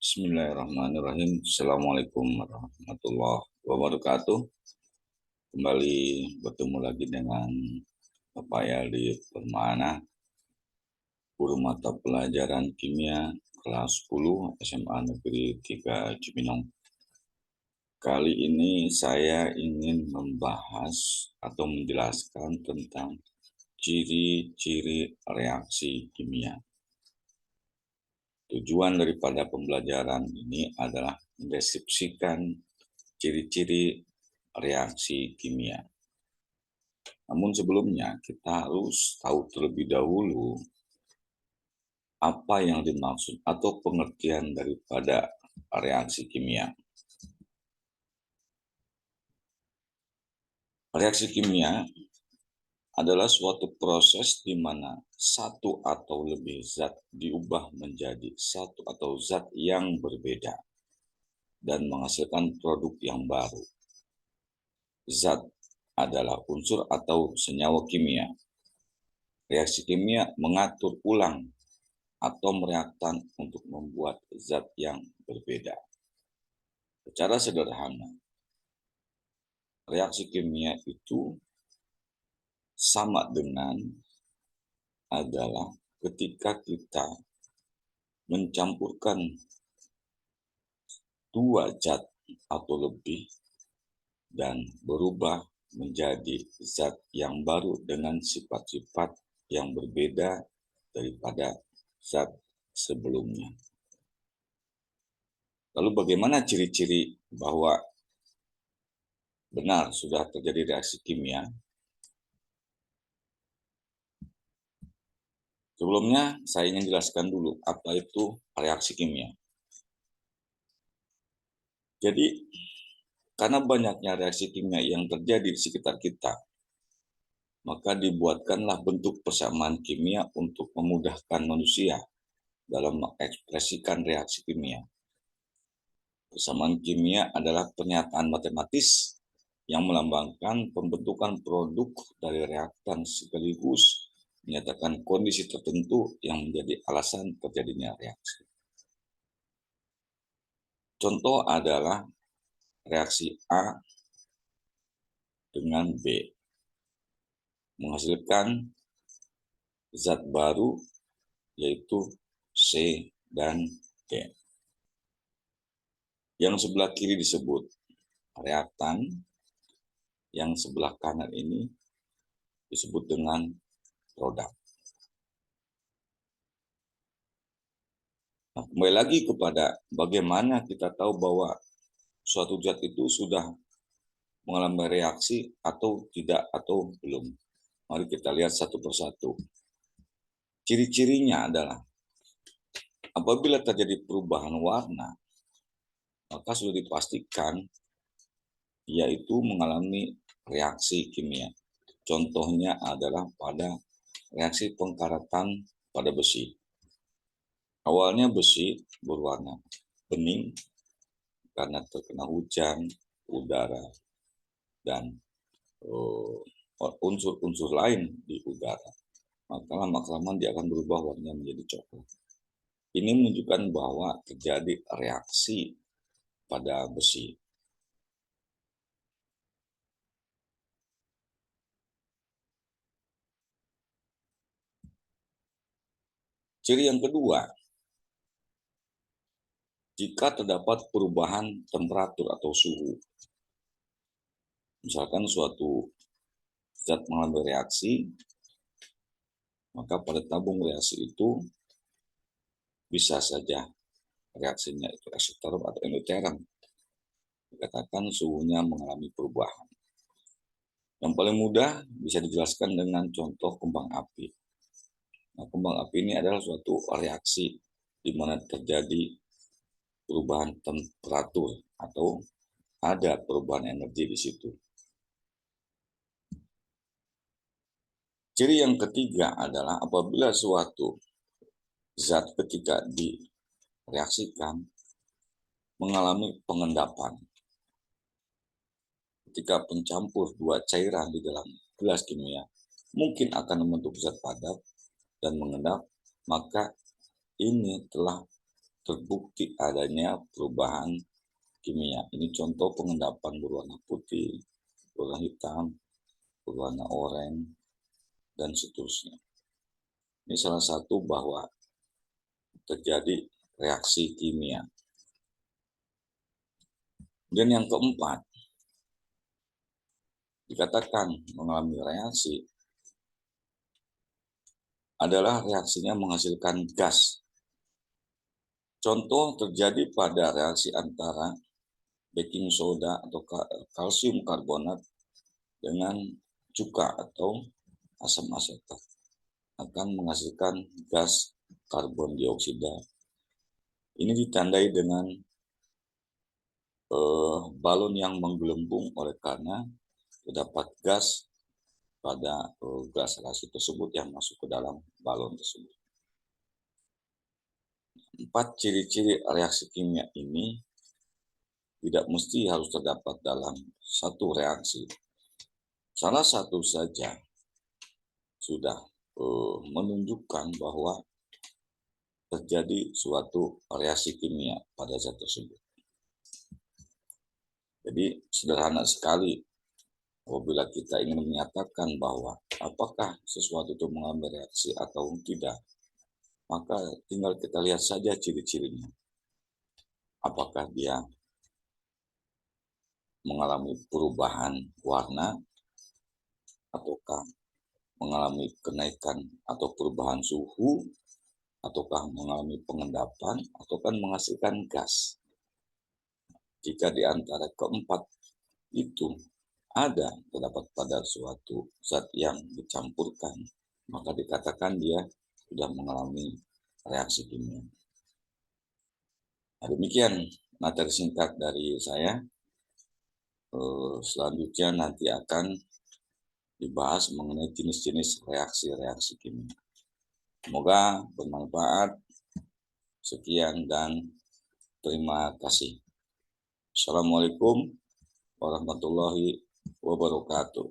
Bismillahirrahmanirrahim. Assalamualaikum warahmatullahi wabarakatuh. Kembali bertemu lagi dengan Bapak Yaldi Permana, guru mata pelajaran kimia kelas 10 SMA Negeri 3 Cibinong. Kali ini saya ingin membahas atau menjelaskan tentang ciri-ciri reaksi kimia. Tujuan daripada pembelajaran ini adalah mendeskripsikan ciri-ciri reaksi kimia. Namun sebelumnya kita harus tahu terlebih dahulu apa yang dimaksud atau pengertian daripada reaksi kimia. Reaksi kimia adalah suatu proses di mana satu atau lebih zat diubah menjadi satu atau zat yang berbeda dan menghasilkan produk yang baru. Zat adalah unsur atau senyawa kimia. Reaksi kimia mengatur ulang atom reaktan untuk membuat zat yang berbeda. Secara sederhana, reaksi kimia itu sama dengan adalah ketika kita mencampurkan dua zat atau lebih dan berubah menjadi zat yang baru dengan sifat-sifat yang berbeda daripada zat sebelumnya. Lalu bagaimana ciri-ciri bahwa benar sudah terjadi reaksi kimia? Sebelumnya saya ingin jelaskan dulu apa itu reaksi kimia. Jadi karena banyaknya reaksi kimia yang terjadi di sekitar kita, maka dibuatkanlah bentuk persamaan kimia untuk memudahkan manusia dalam mengekspresikan reaksi kimia. Persamaan kimia adalah pernyataan matematis yang melambangkan pembentukan produk dari reaktan sekaligus menyatakan kondisi tertentu yang menjadi alasan terjadinya reaksi. Contoh adalah reaksi A dengan B menghasilkan zat baru yaitu C dan D. Yang sebelah kiri disebut reaktan, yang sebelah kanan ini disebut dengan produk. Nah, kembali lagi kepada bagaimana kita tahu bahwa suatu zat itu sudah mengalami reaksi atau tidak atau belum. Mari kita lihat satu persatu. Ciri-cirinya adalah apabila terjadi perubahan warna, maka sudah dipastikan yaitu mengalami reaksi kimia. Contohnya adalah pada reaksi pengkaratan pada besi. Awalnya besi berwarna bening karena terkena hujan, udara, dan unsur-unsur lain di udara. Maka lama-kelamaan dia akan berubah warnanya menjadi coklat. Ini menunjukkan bahwa terjadi reaksi pada besi. Ciri yang kedua, jika terdapat perubahan temperatur atau suhu. Misalkan suatu zat mengalami reaksi, maka pada tabung reaksi itu bisa saja reaksinya itu eksoterum atau endoterum. Dikatakan suhunya mengalami perubahan. Yang paling mudah bisa dijelaskan dengan contoh kembang api. Nah, kembang api ini adalah suatu reaksi di mana terjadi perubahan temperatur atau ada perubahan energi di situ. Ciri yang ketiga adalah apabila suatu zat ketika direaksikan mengalami pengendapan. Ketika pencampur dua cairan di dalam gelas kimia mungkin akan membentuk zat padat dan mengendap, maka ini telah terbukti adanya perubahan kimia. Ini contoh pengendapan berwarna putih, berwarna hitam, berwarna oranye, dan seterusnya. Ini salah satu bahwa terjadi reaksi kimia. Dan yang keempat, dikatakan mengalami reaksi adalah reaksinya menghasilkan gas. Contoh terjadi pada reaksi antara baking soda atau kalsium karbonat dengan cuka atau asam asetat akan menghasilkan gas karbon dioksida. Ini ditandai dengan balon yang menggelembung oleh karena terdapat gas pada gas reaksi tersebut yang masuk ke dalam balon tersebut. 4 ciri-ciri reaksi kimia ini tidak mesti harus terdapat dalam satu reaksi. Salah satu saja sudah menunjukkan bahwa terjadi suatu reaksi kimia pada zat tersebut. Jadi sederhana sekali apabila kita ingin menyatakan bahwa apakah sesuatu itu mengalami reaksi atau tidak, maka tinggal kita lihat saja ciri-cirinya. Apakah dia mengalami perubahan warna, ataukah mengalami kenaikan atau perubahan suhu, ataukah mengalami pengendapan, ataukah menghasilkan gas. Jika di antara keempat itu terdapat pada suatu zat yang dicampurkan, maka dikatakan dia sudah mengalami reaksi kimia. Nah, demikian materi singkat dari saya. Selanjutnya nanti akan dibahas mengenai jenis-jenis reaksi-reaksi kimia. Semoga bermanfaat. Sekian dan terima kasih. Assalamualaikum warahmatullahi wabarakatuh.